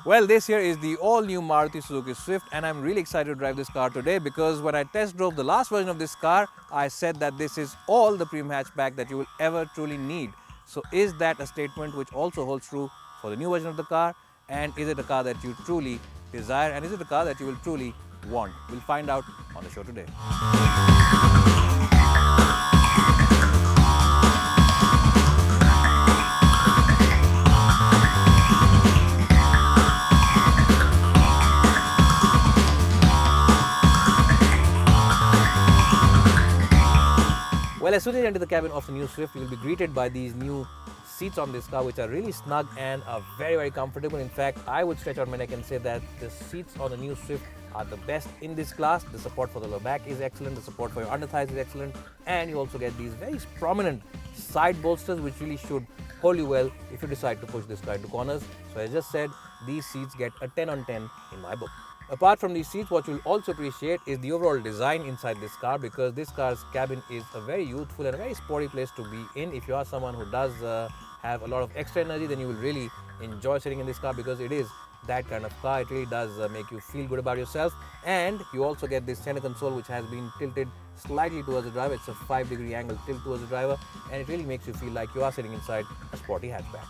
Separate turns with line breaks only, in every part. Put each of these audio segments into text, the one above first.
Well, this here is the all-new Maruti Suzuki Swift, and I'm really excited to drive this car today because when I test drove the last version of this car, I said that this is all the premium hatchback that you will ever truly need. So is that a statement which also holds true for the new version of the car? And is it a car that you truly desire? And is it a car that you will truly want? We'll find out on the show today. Well, as soon as you enter the cabin of the new Swift, you will be greeted by these new seats on this car, which are really snug and are very, very comfortable. In fact, I would stretch out my neck and say that the seats on the new Swift are the best in this class. The support for the lower back is excellent. The support for your under thighs is excellent. And you also get these very prominent side bolsters, which really should hold you well if you decide to push this car into corners. So as I just said, these seats get a 10 on 10 in my book. Apart from these seats, what you'll also appreciate is the overall design inside this car, because this car's cabin is a very youthful and a very sporty place to be in. If you are someone who does have a lot of extra energy, then you will really enjoy sitting in this car, because it is that kind of car. It really does make you feel good about yourself. And you also get this center console, which has been tilted slightly towards the driver. It's a 5-degree angle tilt towards the driver, and it really makes you feel like you are sitting inside a sporty hatchback.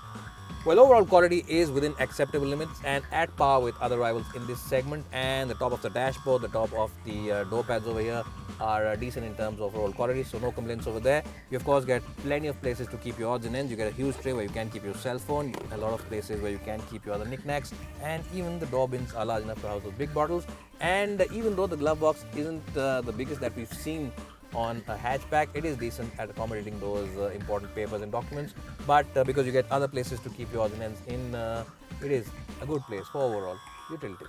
Well, overall quality is within acceptable limits and at par with other rivals in this segment, and the top of the dashboard, the top of the door pads over here are decent in terms of overall quality, so no complaints over there. You of course get plenty of places to keep your odds and ends. You get a huge tray where you can keep your cell phone, a lot of places where you can keep your other knickknacks, and even the door bins are large enough to house those big bottles. And even though the glove box isn't the biggest that we've seen on a hatchback, it is decent at accommodating those important papers and documents, but because you get other places to keep your odds and ends in, it is a good place for overall utility.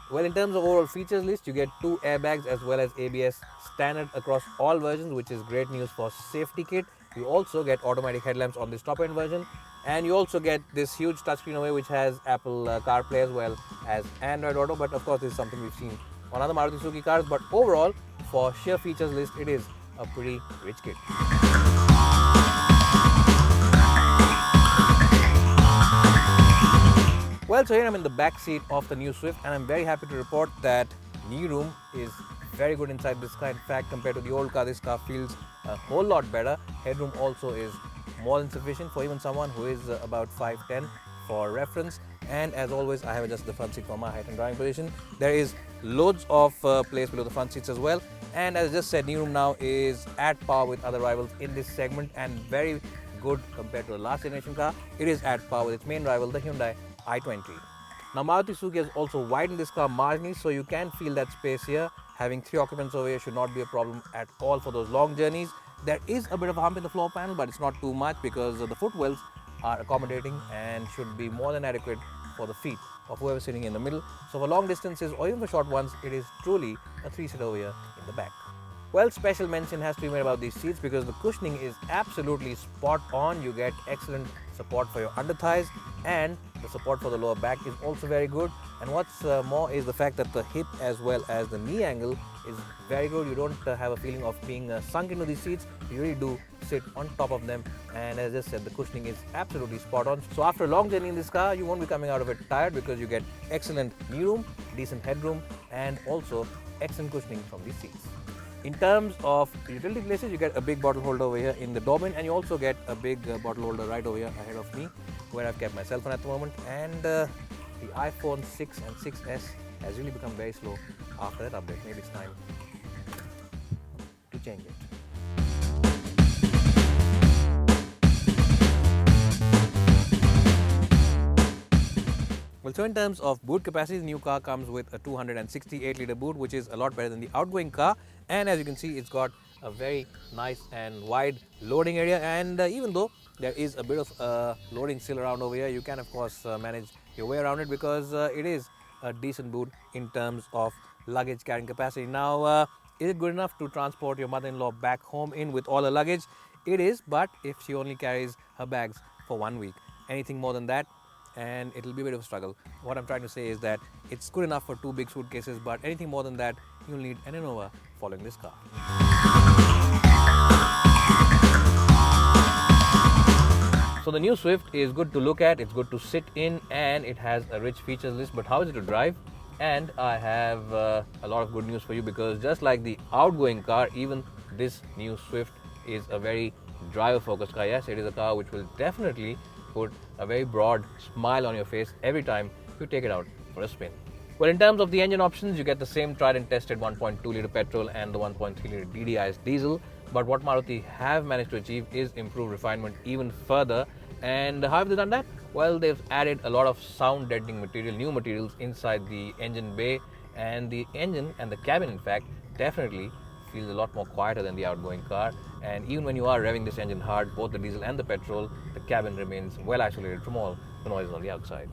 Well, in terms of overall features list, you get 2 airbags as well as ABS standard across all versions, which is great news for safety kit. You also get automatic headlamps on this top end version, and you also get this huge touchscreen over here which has Apple CarPlay as well as Android Auto, but of course this is something we've seen on other Maruti Suzuki cars. But overall, for sheer features list, it is a pretty rich kit. Well, so here I'm in the back seat of the new Swift, and I'm very happy to report that knee room is very good inside this car. In fact, compared to the old car, this car feels a whole lot better. Headroom also is more than sufficient for even someone who is about 5'10", for reference. And as always, I have adjusted the front seat for my height and driving position. There is loads of place below the front seats as well. And as I just said, knee room now is at par with other rivals in this segment and very good compared to the last generation car. It is at par with its main rival, the Hyundai i20. Now, Maruti Suzuki has also widened this car marginally, so you can feel that space here. Having 3 occupants over here should not be a problem at all for those long journeys. There is a bit of a hump in the floor panel, but it's not too much because the footwells are accommodating and should be more than adequate for the feet of whoever is sitting in the middle. So for long distances or even for short ones, it is truly a 3-seater over here in the back. Well, special mention has to be made about these seats because the cushioning is absolutely spot on. You get excellent support for your under thighs, and the support for the lower back is also very good. And what's more is the fact that the hip as well as the knee angle is very good. You don't have a feeling of being sunk into these seats. You really do sit on top of them, and as I just said, the cushioning is absolutely spot on. So after a long journey in this car, you won't be coming out of it tired because you get excellent knee room, decent headroom, and also excellent cushioning from these seats. In terms of utility places, you get a big bottle holder over here in the door bin, and you also get a big bottle holder right over here ahead of me, where I've kept my cell phone at the moment. And the iPhone 6 and 6S has really become very slow after that update. Maybe it's time to change it. Well, so in terms of boot capacity, the new car comes with a 268-litre boot, which is a lot better than the outgoing car. And as you can see, it's got a very nice and wide loading area. And even though there is a bit of loading still around over here, you can of course manage your way around it because it is a decent boot in terms of luggage carrying capacity. Now, is it good enough to transport your mother-in-law back home in with all her luggage? It is, but if she only carries her bags for 1 week. Anything more than that, and it'll be a bit of a struggle. What I'm trying to say is that it's good enough for 2 big suitcases, but anything more than that, you'll need an Innova following this car. So the new Swift is good to look at, it's good to sit in, and it has a rich features list. But how is it to drive? And I have a lot of good news for you, because just like the outgoing car, even this new Swift is a very driver-focused car. Yes, it is a car which will definitely put a very broad smile on your face every time you take it out for a spin. Well, in terms of the engine options, you get the same tried and tested 1.2-litre petrol and the 1.3-litre DDI's diesel. But what Maruti have managed to achieve is improve refinement even further. And how have they done that? Well, they've added a lot of sound deadening material, new materials inside the engine bay, and the engine and the cabin, in fact, definitely feels a lot more quieter than the outgoing car. And even when you are revving this engine hard, both the diesel and the petrol, the cabin remains well isolated from all the noises on the outside.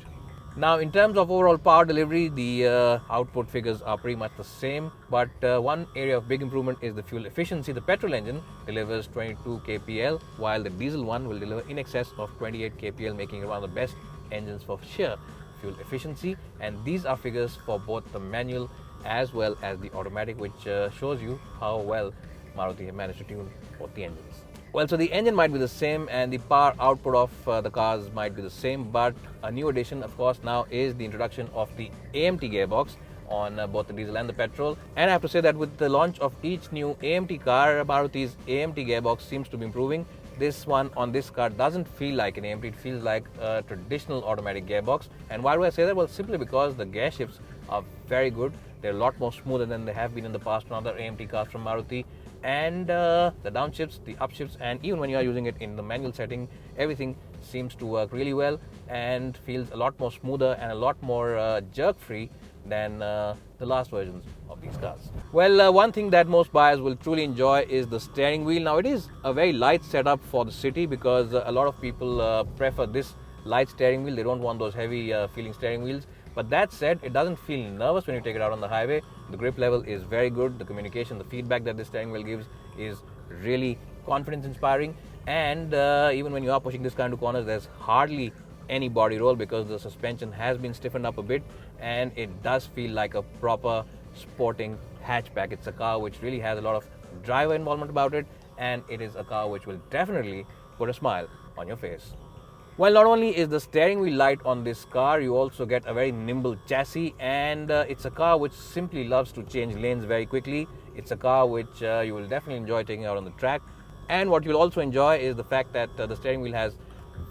Now, in terms of overall power delivery, the output figures are pretty much the same, but one area of big improvement is the fuel efficiency. The petrol engine delivers 22 kpl, while the diesel one will deliver in excess of 28 kpl, making it one of the best engines for sheer fuel efficiency. And these are figures for both the manual as well as the automatic, which shows you how well Maruti have managed to tune both the engines. Well, so the engine might be the same and the power output of the cars might be the same, but a new addition, of course, now is the introduction of the AMT gearbox on both the diesel and the petrol. And I have to say that with the launch of each new AMT car, Maruti's AMT gearbox seems to be improving. This one on this car doesn't feel like an AMT, it feels like a traditional automatic gearbox. And why do I say that? Well, simply because the gear shifts are very good. They're a lot more smoother than they have been in the past on other AMT cars from Maruti. And the downshifts, the upshifts, and even when you are using it in the manual setting, everything seems to work really well and feels a lot more smoother and a lot more jerk-free than the last versions of these cars. Well, one thing that most buyers will truly enjoy is the steering wheel. Now, it is a very light setup for the city, because a lot of people prefer this light steering wheel. They don't want those heavy feeling steering wheels. But that said, it doesn't feel nervous when you take it out on the highway. The grip level is very good. The communication, the feedback that the steering wheel gives is really confidence inspiring. And even when you are pushing this car into corners, there's hardly any body roll, because the suspension has been stiffened up a bit, and it does feel like a proper sporting hatchback. It's a car which really has a lot of driver involvement about it, and it is a car which will definitely put a smile on your face. Well, not only is the steering wheel light on this car, you also get a very nimble chassis, and it's a car which simply loves to change lanes very quickly. It's a car which you will definitely enjoy taking out on the track. And what you'll also enjoy is the fact that the steering wheel has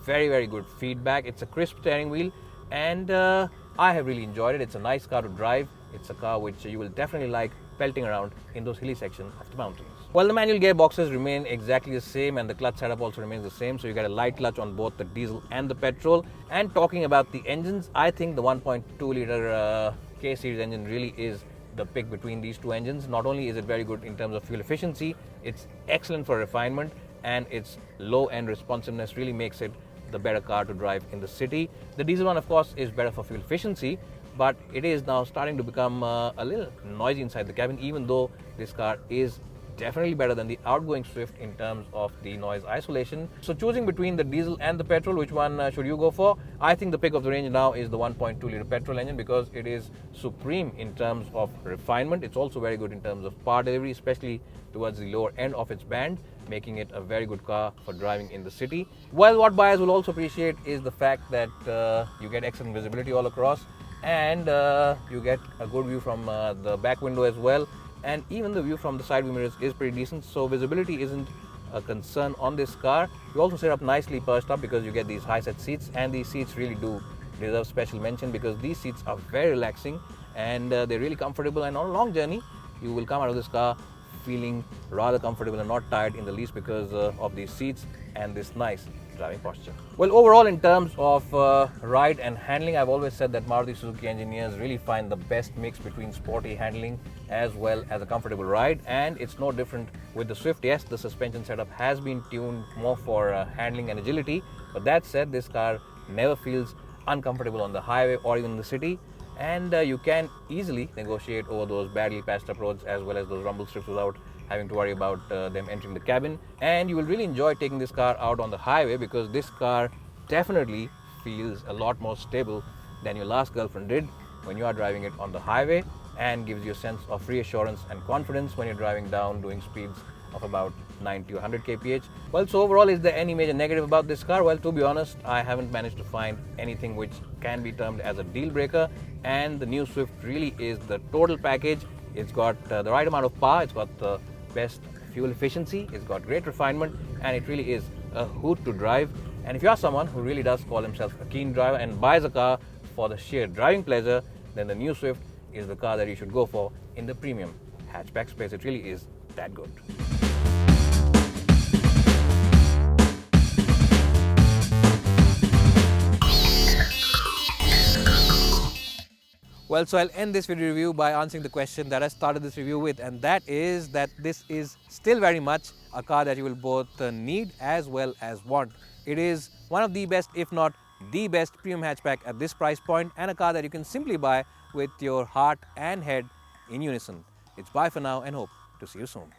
very, very good feedback. It's a crisp steering wheel, and I have really enjoyed it. It's a nice car to drive. It's a car which you will definitely like pelting around in those hilly sections of the mountains. Well, the manual gearboxes remain exactly the same, and the clutch setup also remains the same. So you get a light clutch on both the diesel and the petrol. And talking about the engines, I think the 1.2-litre K-series engine really is the pick between these two engines. Not only is it very good in terms of fuel efficiency, it's excellent for refinement, and its low-end responsiveness really makes it the better car to drive in the city. The diesel one, of course, is better for fuel efficiency, but it is now starting to become a little noisy inside the cabin, even though this car is definitely better than the outgoing Swift in terms of the noise isolation. So choosing between the diesel and the petrol, which one should you go for? I think the pick of the range now is the 1.2-litre petrol engine, because it is supreme in terms of refinement. It's also very good in terms of power delivery, especially towards the lower end of its band, making it a very good car for driving in the city. Well, what buyers will also appreciate is the fact that you get excellent visibility all across, and you get a good view from the back window as well. And even the view from the side view mirrors is pretty decent, so visibility isn't a concern on this car. You also set up nicely perched up, because you get these high set seats, and these seats really do deserve special mention, because these seats are very relaxing and they're really comfortable. And on a long journey, you will come out of this car feeling rather comfortable and not tired in the least, because of these seats and this nice driving posture. Well, overall, in terms of ride and handling, I've always said that Maruti Suzuki engineers really find the best mix between sporty handling as well as a comfortable ride, and it's no different with the Swift. Yes, the suspension setup has been tuned more for handling and agility, but that said, this car never feels uncomfortable on the highway or even in the city, and you can easily negotiate over those badly patched up roads as well as those rumble strips without having to worry about them entering the cabin. And you will really enjoy taking this car out on the highway, because this car definitely feels a lot more stable than your last girlfriend did when you are driving it on the highway, and gives you a sense of reassurance and confidence when you're driving down doing speeds of about 90 or 100 kph. Well, so overall, is there any major negative about this car? Well, to be honest, I haven't managed to find anything which can be termed as a deal breaker, and the new Swift really is the total package. It's got the right amount of power, it's got the best fuel efficiency, it's got great refinement, and it really is a hoot to drive. And if you are someone who really does call himself a keen driver and buys a car for the sheer driving pleasure, then the new Swift is the car that you should go for in the premium hatchback space. It really is that good. Well, so I'll end this video review by answering the question that I started this review with, and that is that this is still very much a car that you will both need as well as want. It is one of the best, if not the best, premium hatchback at this price point, and a car that you can simply buy with your heart and head in unison. It's bye for now, and hope to see you soon.